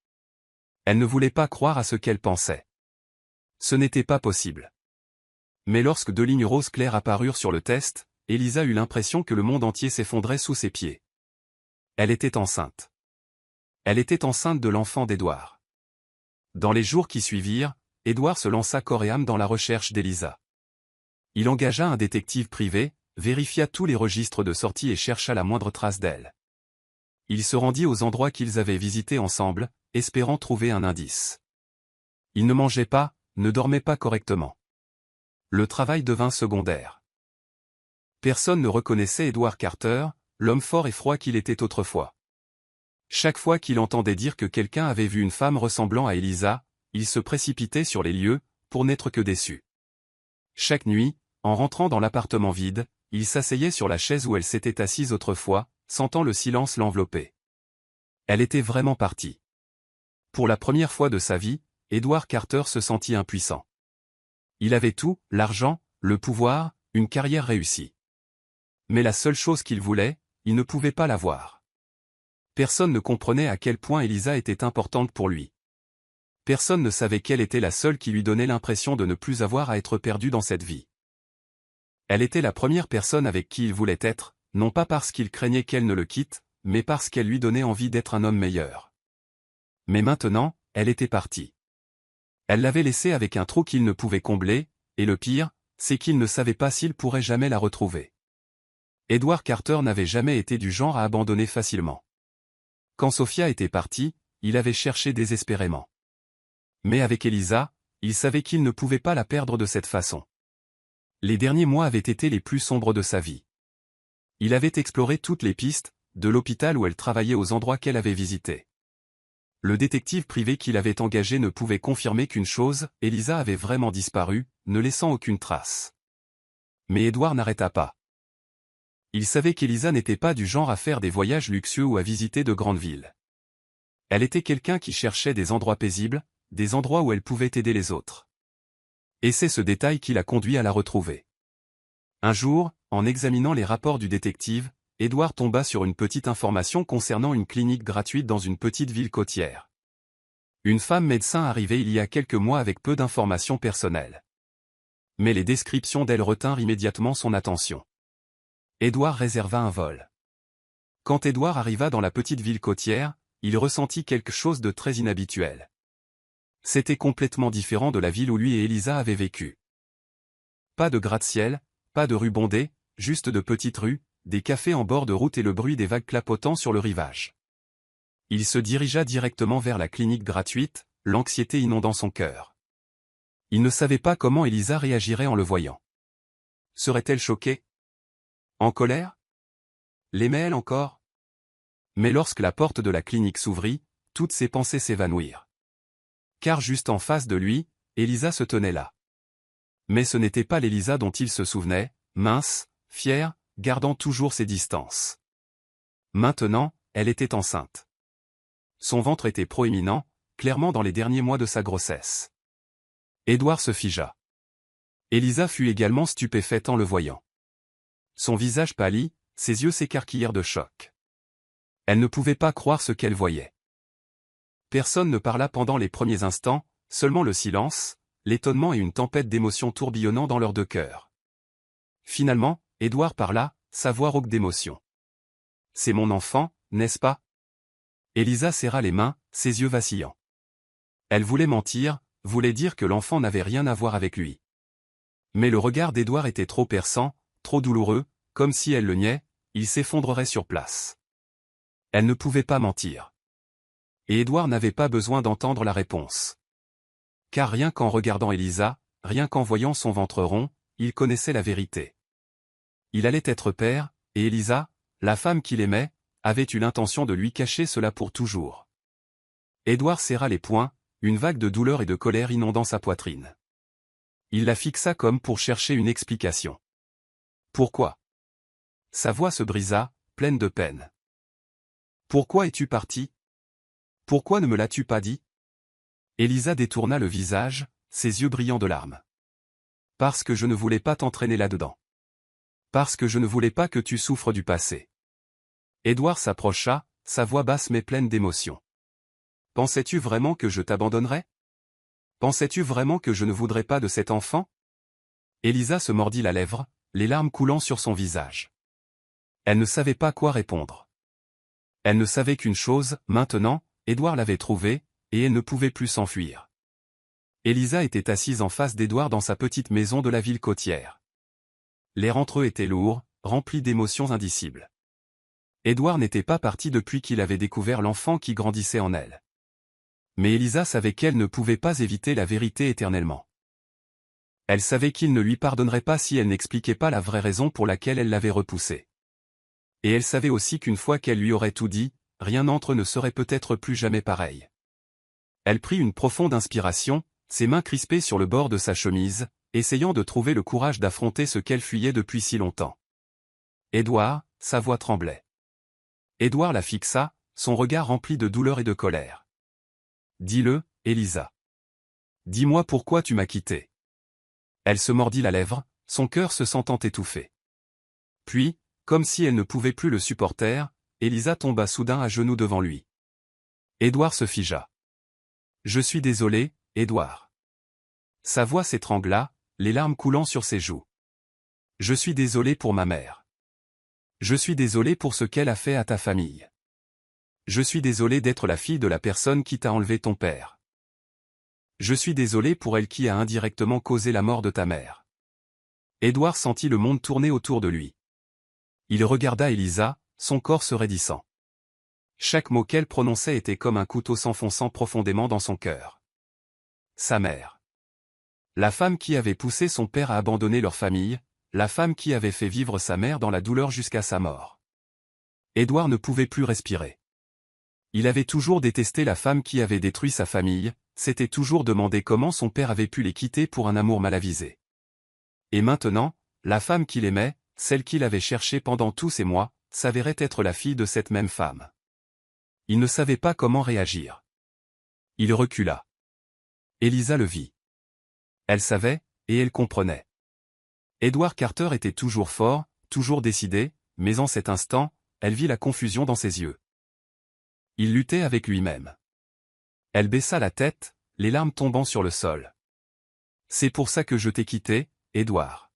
Speaker 1: Elle ne voulait pas croire à ce qu'elle pensait. Ce n'était pas possible. Mais lorsque 2 lignes roses claires apparurent sur le test, Elisa eut l'impression que le monde entier s'effondrait sous ses pieds. Elle était enceinte. Elle était enceinte de l'enfant d'Édouard. Dans les jours qui suivirent, Édouard se lança corps et âme dans la recherche d'Elisa. Il engagea un détective privé, vérifia tous les registres de sortie et chercha la moindre trace d'elle. Il se rendit aux endroits qu'ils avaient visités ensemble, espérant trouver un indice. Il ne mangeait pas, ne dormait pas correctement. Le travail devint secondaire. Personne ne reconnaissait Edward Carter, l'homme fort et froid qu'il était autrefois. Chaque fois qu'il entendait dire que quelqu'un avait vu une femme ressemblant à Elisa, il se précipitait sur les lieux, pour n'être que déçu. Chaque nuit, en rentrant dans l'appartement vide, il s'asseyait sur la chaise où elle s'était assise autrefois, sentant le silence l'envelopper. Elle était vraiment partie. Pour la première fois de sa vie, Edward Carter se sentit impuissant. Il avait tout, l'argent, le pouvoir, une carrière réussie. Mais la seule chose qu'il voulait, il ne pouvait pas l'avoir. Personne ne comprenait à quel point Elisa était importante pour lui. Personne ne savait qu'elle était la seule qui lui donnait l'impression de ne plus avoir à être perdu dans cette vie. Elle était la première personne avec qui il voulait être, non pas parce qu'il craignait qu'elle ne le quitte, mais parce qu'elle lui donnait envie d'être un homme meilleur. Mais maintenant, elle était partie. Elle l'avait laissé avec un trou qu'il ne pouvait combler, et le pire, c'est qu'il ne savait pas s'il pourrait jamais la retrouver. Edward Carter n'avait jamais été du genre à abandonner facilement. Quand Sophia était partie, il avait cherché désespérément. Mais avec Elisa, il savait qu'il ne pouvait pas la perdre de cette façon. Les derniers mois avaient été les plus sombres de sa vie. Il avait exploré toutes les pistes, de l'hôpital où elle travaillait aux endroits qu'elle avait visités. Le détective privé qu'il avait engagé ne pouvait confirmer qu'une chose, Elisa avait vraiment disparu, ne laissant aucune trace. Mais Edward n'arrêta pas. Il savait qu'Elisa n'était pas du genre à faire des voyages luxueux ou à visiter de grandes villes. Elle était quelqu'un qui cherchait des endroits paisibles, des endroits où elle pouvait aider les autres. Et c'est ce détail qui l'a conduit à la retrouver. Un jour, en examinant les rapports du détective, Edward tomba sur une petite information concernant une clinique gratuite dans une petite ville côtière. Une femme médecin arrivait il y a quelques mois avec peu d'informations personnelles. Mais les descriptions d'elle retinrent immédiatement son attention. Edward réserva un vol. Quand Edward arriva dans la petite ville côtière, il ressentit quelque chose de très inhabituel. C'était complètement différent de la ville où lui et Elisa avaient vécu. Pas de gratte-ciel, pas de rues bondées, juste de petites rues, des cafés en bord de route et le bruit des vagues clapotant sur le rivage. Il se dirigea directement vers la clinique gratuite, l'anxiété inondant son cœur. Il ne savait pas comment Elisa réagirait en le voyant. Serait-elle choquée? En colère? L'aimait-elle encore? Mais lorsque la porte de la clinique s'ouvrit, toutes ses pensées s'évanouirent. Car juste en face de lui, Elisa se tenait là. Mais ce n'était pas l'Elisa dont il se souvenait, mince, fière, gardant toujours ses distances. Maintenant, elle était enceinte. Son ventre était proéminent, clairement dans les derniers mois de sa grossesse. Edward se figea. Elisa fut également stupéfaite en le voyant. Son visage pâlit, ses yeux s'écarquillèrent de choc. Elle ne pouvait pas croire ce qu'elle voyait. Personne ne parla pendant les premiers instants, seulement le silence, l'étonnement et une tempête d'émotions tourbillonnant dans leurs deux cœurs. Finalement, Edward parla, sa voix rauque d'émotion. « C'est mon enfant, n'est-ce pas ?» Elisa serra les mains, ses yeux vacillants. Elle voulait mentir, voulait dire que l'enfant n'avait rien à voir avec lui. Mais le regard d'Edward était trop perçant, trop douloureux, comme si elle le niait, il s'effondrerait sur place. Elle ne pouvait pas mentir. Et Edward n'avait pas besoin d'entendre la réponse. Car rien qu'en regardant Elisa, rien qu'en voyant son ventre rond, il connaissait la vérité. Il allait être père, et Elisa, la femme qu'il aimait, avait eu l'intention de lui cacher cela pour toujours. Edward serra les poings, une vague de douleur et de colère inondant sa poitrine. Il la fixa comme pour chercher une explication. Pourquoi? Sa voix se brisa, pleine de peine. Pourquoi es-tu parti? Pourquoi ne me l'as-tu pas dit? Elisa détourna le visage, ses yeux brillants de larmes. Parce que je ne voulais pas t'entraîner là-dedans. Parce que je ne voulais pas que tu souffres du passé. Edward s'approcha, sa voix basse mais pleine d'émotion. Pensais-tu vraiment que je t'abandonnerais? Pensais-tu vraiment que je ne voudrais pas de cet enfant? Elisa se mordit la lèvre, les larmes coulant sur son visage. Elle ne savait pas quoi répondre. Elle ne savait qu'une chose, maintenant, Edward l'avait trouvée, et elle ne pouvait plus s'enfuir. Elisa était assise en face d'Edward dans sa petite maison de la ville côtière. L'air entre eux était lourd, rempli d'émotions indicibles. Edward n'était pas parti depuis qu'il avait découvert l'enfant qui grandissait en elle. Mais Elisa savait qu'elle ne pouvait pas éviter la vérité éternellement. Elle savait qu'il ne lui pardonnerait pas si elle n'expliquait pas la vraie raison pour laquelle elle l'avait repoussé. Et elle savait aussi qu'une fois qu'elle lui aurait tout dit, rien entre eux ne serait peut-être plus jamais pareil. Elle prit une profonde inspiration, ses mains crispées sur le bord de sa chemise, essayant de trouver le courage d'affronter ce qu'elle fuyait depuis si longtemps. Édouard, sa voix tremblait. Édouard la fixa, son regard rempli de douleur et de colère. Dis-le, Élisa. Dis-moi pourquoi tu m'as quitté. Elle se mordit la lèvre, son cœur se sentant étouffé. Puis, comme si elle ne pouvait plus le supporter, Élisa tomba soudain à genoux devant lui. Édouard se figea. Je suis désolé, Édouard. Sa voix s'étrangla, les larmes coulant sur ses joues. Je suis désolé pour ma mère. Je suis désolé pour ce qu'elle a fait à ta famille. Je suis désolé d'être la fille de la personne qui t'a enlevé ton père. Je suis désolé pour elle qui a indirectement causé la mort de ta mère. Édouard sentit le monde tourner autour de lui. Il regarda Élisa, son corps se raidissant. Chaque mot qu'elle prononçait était comme un couteau s'enfonçant profondément dans son cœur. Sa mère. La femme qui avait poussé son père à abandonner leur famille, la femme qui avait fait vivre sa mère dans la douleur jusqu'à sa mort. Édouard ne pouvait plus respirer. Il avait toujours détesté la femme qui avait détruit sa famille, s'était toujours demandé comment son père avait pu les quitter pour un amour mal avisé. Et maintenant, la femme qu'il aimait, celle qu'il avait cherchée pendant tous ces mois, s'avérait être la fille de cette même femme. Il ne savait pas comment réagir. Il recula. Élisa le vit. Elle savait, et elle comprenait. Edward Carter était toujours fort, toujours décidé, mais en cet instant, elle vit la confusion dans ses yeux. Il luttait avec lui-même. Elle baissa la tête, les larmes tombant sur le sol. C'est pour ça que je t'ai quitté, Edward.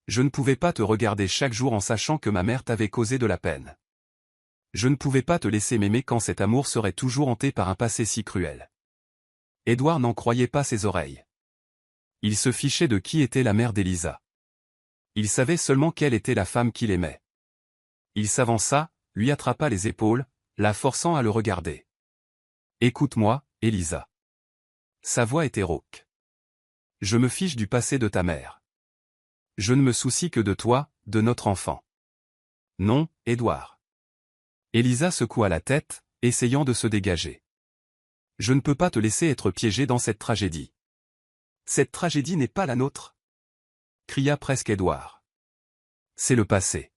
Speaker 1: Je ne pouvais pas te regarder chaque jour en sachant que ma mère t'avait causé de la peine. Je ne pouvais pas te laisser m'aimer quand cet amour serait toujours hanté par un passé si cruel. Édouard n'en croyait pas ses oreilles. Il se fichait de qui était la mère d'Élisa. Il savait seulement quelle était la femme qu'il aimait. Il s'avança, lui attrapa les épaules, la forçant à le regarder. « Écoute-moi, Élisa. » Sa voix était rauque. « Je me fiche du passé de ta mère. Je ne me soucie que de toi, de notre enfant. » « Non, Édouard. » Élisa secoua la tête, essayant de se dégager. « Je ne peux pas te laisser être piégé dans cette tragédie. »« Cette tragédie n'est pas la nôtre !» cria presque Édouard. « C'est le passé.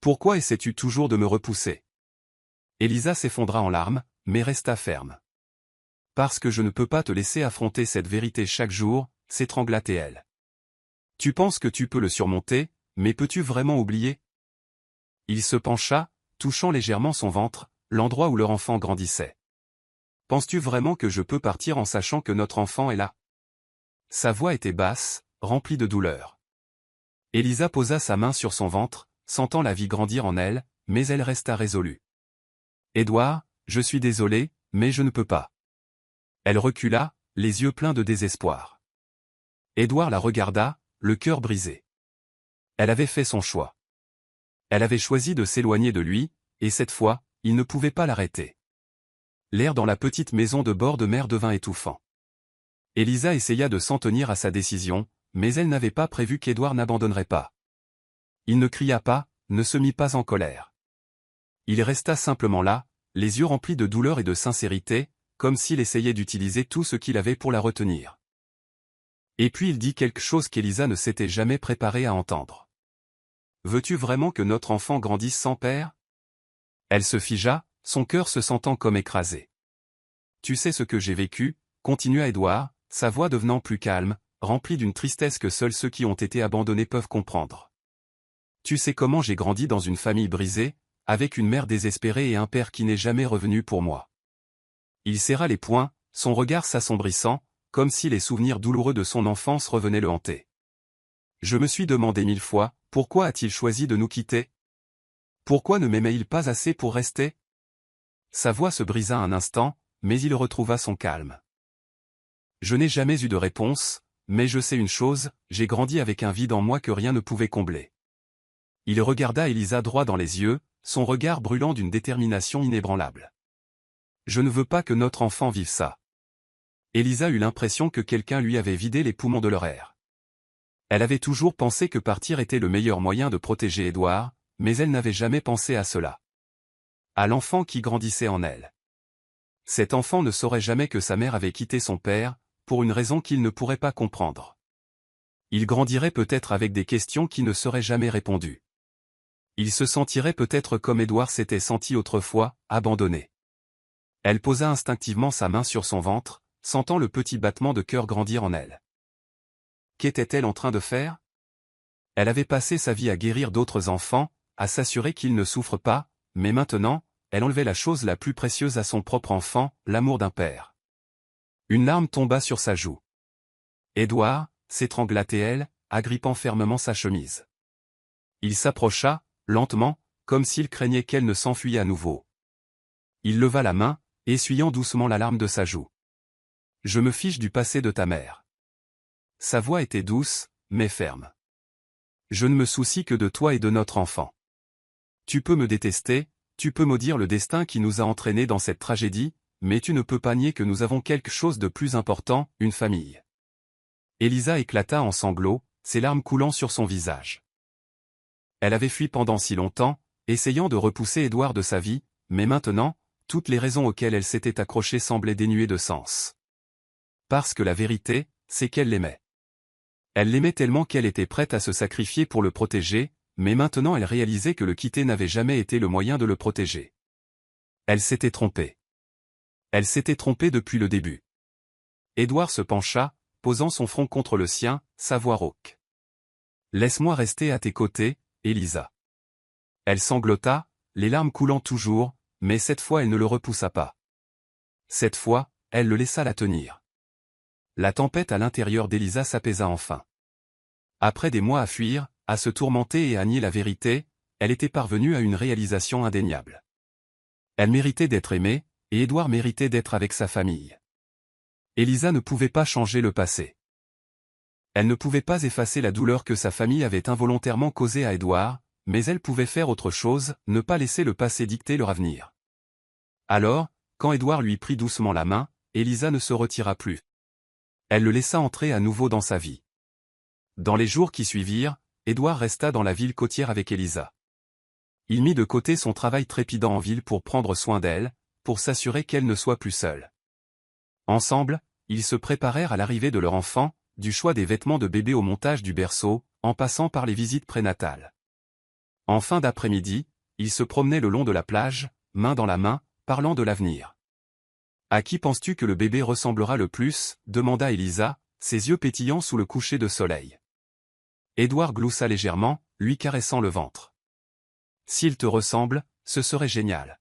Speaker 1: Pourquoi essaies-tu toujours de me repousser ?» Élisa s'effondra en larmes, mais resta ferme. « Parce que je ne peux pas te laisser affronter cette vérité chaque jour, » s'étrangla-t-elle. « Tu penses que tu peux le surmonter, mais peux-tu vraiment oublier ?» Il se pencha, touchant légèrement son ventre, l'endroit où leur enfant grandissait. « Penses-tu vraiment que je peux partir en sachant que notre enfant est là ?» Sa voix était basse, remplie de douleur. Élisa posa sa main sur son ventre, sentant la vie grandir en elle, mais elle resta résolue. « Édouard, je suis désolée, mais je ne peux pas. » Elle recula, les yeux pleins de désespoir. Édouard la regarda, le cœur brisé. Elle avait fait son choix. Elle avait choisi de s'éloigner de lui, et cette fois, il ne pouvait pas l'arrêter. L'air dans la petite maison de bord de mer devint étouffant. Élisa essaya de s'en tenir à sa décision, mais elle n'avait pas prévu qu'Édouard n'abandonnerait pas. Il ne cria pas, ne se mit pas en colère. Il resta simplement là, les yeux remplis de douleur et de sincérité, comme s'il essayait d'utiliser tout ce qu'il avait pour la retenir. Et puis il dit quelque chose qu'Élisa ne s'était jamais préparée à entendre. « Veux-tu vraiment que notre enfant grandisse sans père ?» Elle se figea, son cœur se sentant comme écrasé. « Tu sais ce que j'ai vécu ?» continua Édouard, sa voix devenant plus calme, remplie d'une tristesse que seuls ceux qui ont été abandonnés peuvent comprendre. « Tu sais comment j'ai grandi dans une famille brisée, avec une mère désespérée et un père qui n'est jamais revenu pour moi. » Il serra les poings, son regard s'assombrissant, comme si les souvenirs douloureux de son enfance revenaient le hanter. « Je me suis demandé 1000 fois, pourquoi a-t-il choisi de nous quitter? Pourquoi ne m'aimait-il pas assez pour rester ?» Sa voix se brisa un instant, mais il retrouva son calme. « Je n'ai jamais eu de réponse, mais je sais une chose, j'ai grandi avec un vide en moi que rien ne pouvait combler. » Il regarda Élisa droit dans les yeux, son regard brûlant d'une détermination inébranlable. « Je ne veux pas que notre enfant vive ça. » Élisa eut l'impression que quelqu'un lui avait vidé les poumons de leur air. Elle avait toujours pensé que partir était le meilleur moyen de protéger Édouard, mais elle n'avait jamais pensé à cela. À l'enfant qui grandissait en elle. Cet enfant ne saurait jamais que sa mère avait quitté son père, pour une raison qu'il ne pourrait pas comprendre. Il grandirait peut-être avec des questions qui ne seraient jamais répondues. Il se sentirait peut-être comme Édouard s'était senti autrefois, abandonné. Elle posa instinctivement sa main sur son ventre, sentant le petit battement de cœur grandir en elle. Qu'était-elle en train de faire? Elle avait passé sa vie à guérir d'autres enfants, à s'assurer qu'ils ne souffrent pas, mais maintenant, elle enlevait la chose la plus précieuse à son propre enfant, l'amour d'un père. Une larme tomba sur sa joue. Édouard, s'étrangla-t-elle, agrippant fermement sa chemise. Il s'approcha, lentement, comme s'il craignait qu'elle ne s'enfuît à nouveau. Il leva la main, essuyant doucement la larme de sa joue. « Je me fiche du passé de ta mère. » Sa voix était douce, mais ferme. « Je ne me soucie que de toi et de notre enfant. Tu peux me détester, tu peux maudire le destin qui nous a entraînés dans cette tragédie, mais tu ne peux pas nier que nous avons quelque chose de plus important, une famille. » Élisa éclata en sanglots, ses larmes coulant sur son visage. Elle avait fui pendant si longtemps, essayant de repousser Édouard de sa vie, mais maintenant, toutes les raisons auxquelles elle s'était accrochée semblaient dénuées de sens. Parce que la vérité, c'est qu'elle l'aimait. Elle l'aimait tellement qu'elle était prête à se sacrifier pour le protéger, mais maintenant elle réalisait que le quitter n'avait jamais été le moyen de le protéger. Elle s'était trompée. Elle s'était trompée depuis le début. Édouard se pencha, posant son front contre le sien, sa voix rauque. « Laisse-moi rester à tes côtés, Élisa. » Elle sanglota, les larmes coulant toujours, mais cette fois elle ne le repoussa pas. Cette fois, elle le laissa la tenir. La tempête à l'intérieur d'Élisa s'apaisa enfin. Après des mois à fuir, à se tourmenter et à nier la vérité, elle était parvenue à une réalisation indéniable. Elle méritait d'être aimée, et Édouard méritait d'être avec sa famille. Élisa ne pouvait pas changer le passé. Elle ne pouvait pas effacer la douleur que sa famille avait involontairement causée à Édouard, mais elle pouvait faire autre chose, ne pas laisser le passé dicter leur avenir. Alors, quand Édouard lui prit doucement la main, Élisa ne se retira plus. Elle le laissa entrer à nouveau dans sa vie. Dans les jours qui suivirent, Édouard resta dans la ville côtière avec Élisa. Il mit de côté son travail trépidant en ville pour prendre soin d'elle, pour s'assurer qu'elle ne soit plus seule. Ensemble, ils se préparèrent à l'arrivée de leur enfant, du choix des vêtements de bébé au montage du berceau, en passant par les visites prénatales. En fin d'après-midi, ils se promenaient le long de la plage, main dans la main, parlant de l'avenir. « À qui penses-tu que le bébé ressemblera le plus ?» demanda Élisa, ses yeux pétillants sous le coucher de soleil. Édouard gloussa légèrement, lui caressant le ventre. « S'il te ressemble, ce serait génial.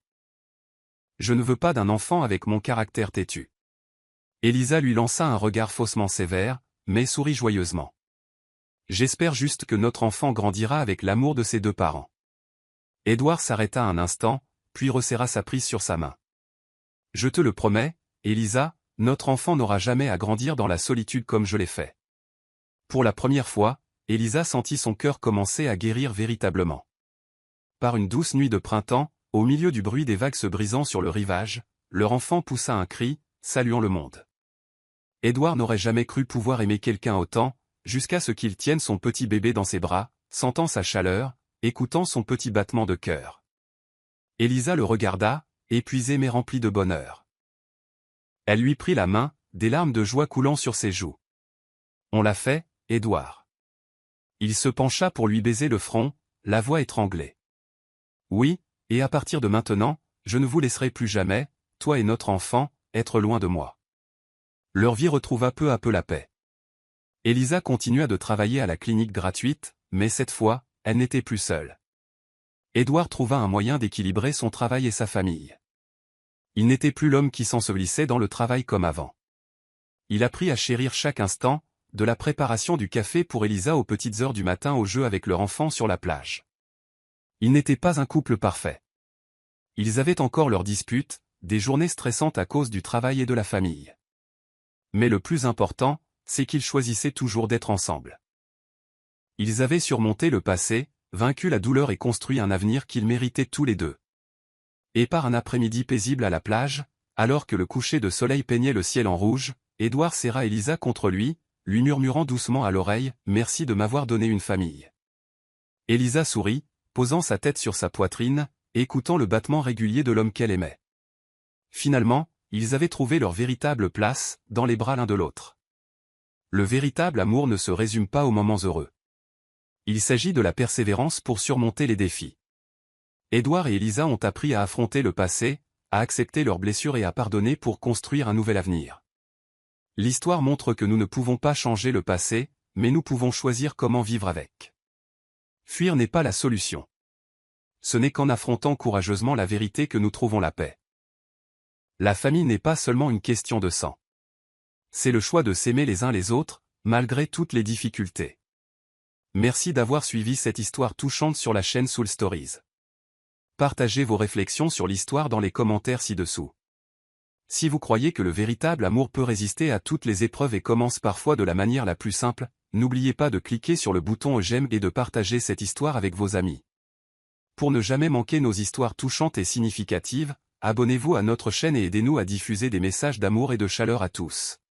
Speaker 1: Je ne veux pas d'un enfant avec mon caractère têtu. » Élisa lui lança un regard faussement sévère, mais sourit joyeusement. « J'espère juste que notre enfant grandira avec l'amour de ses deux parents. » Édouard s'arrêta un instant, puis resserra sa prise sur sa main. « Je te le promets, Élisa, notre enfant n'aura jamais à grandir dans la solitude comme je l'ai fait. » Pour la première fois, Élisa sentit son cœur commencer à guérir véritablement. Par une douce nuit de printemps, au milieu du bruit des vagues se brisant sur le rivage, leur enfant poussa un cri, saluant le monde. Édouard n'aurait jamais cru pouvoir aimer quelqu'un autant, jusqu'à ce qu'il tienne son petit bébé dans ses bras, sentant sa chaleur, écoutant son petit battement de cœur. Élisa le regarda, épuisée mais remplie de bonheur. Elle lui prit la main, des larmes de joie coulant sur ses joues. « On l'a fait, Édouard. » Il se pencha pour lui baiser le front, la voix étranglée. « Oui, et à partir de maintenant, je ne vous laisserai plus jamais, toi et notre enfant, être loin de moi. » Leur vie retrouva peu à peu la paix. Élisa continua de travailler à la clinique gratuite, mais cette fois, elle n'était plus seule. Édouard trouva un moyen d'équilibrer son travail et sa famille. Il n'était plus l'homme qui s'ensevelissait dans le travail comme avant. Il apprit à chérir chaque instant, de la préparation du café pour Élisa aux petites heures du matin au jeu avec leur enfant sur la plage. Ils n'étaient pas un couple parfait. Ils avaient encore leurs disputes, des journées stressantes à cause du travail et de la famille. Mais le plus important, c'est qu'ils choisissaient toujours d'être ensemble. Ils avaient surmonté le passé, vaincu la douleur et construit un avenir qu'ils méritaient tous les deux. Et par un après-midi paisible à la plage, alors que le coucher de soleil peignait le ciel en rouge, Édouard serra Élisa contre lui murmurant doucement à l'oreille « Merci de m'avoir donné une famille. » Élisa sourit, posant sa tête sur sa poitrine, écoutant le battement régulier de l'homme qu'elle aimait. Finalement, Ils avaient trouvé leur véritable place, dans les bras l'un de l'autre. Le véritable amour ne se résume pas aux moments heureux. Il s'agit de la persévérance pour surmonter les défis. Édouard et Elisa ont appris à affronter le passé, à accepter leurs blessures et à pardonner pour construire un nouvel avenir. L'histoire montre que nous ne pouvons pas changer le passé, mais nous pouvons choisir comment vivre avec. Fuir n'est pas la solution. Ce n'est qu'en affrontant courageusement la vérité que nous trouvons la paix. La famille n'est pas seulement une question de sang. C'est le choix de s'aimer les uns les autres, malgré toutes les difficultés. Merci d'avoir suivi cette histoire touchante sur la chaîne Soul Stories. Partagez vos réflexions sur l'histoire dans les commentaires ci-dessous. Si vous croyez que le véritable amour peut résister à toutes les épreuves et commence parfois de la manière la plus simple, n'oubliez pas de cliquer sur le bouton j'aime et de partager cette histoire avec vos amis. Pour ne jamais manquer nos histoires touchantes et significatives, abonnez-vous à notre chaîne et aidez-nous à diffuser des messages d'amour et de chaleur à tous.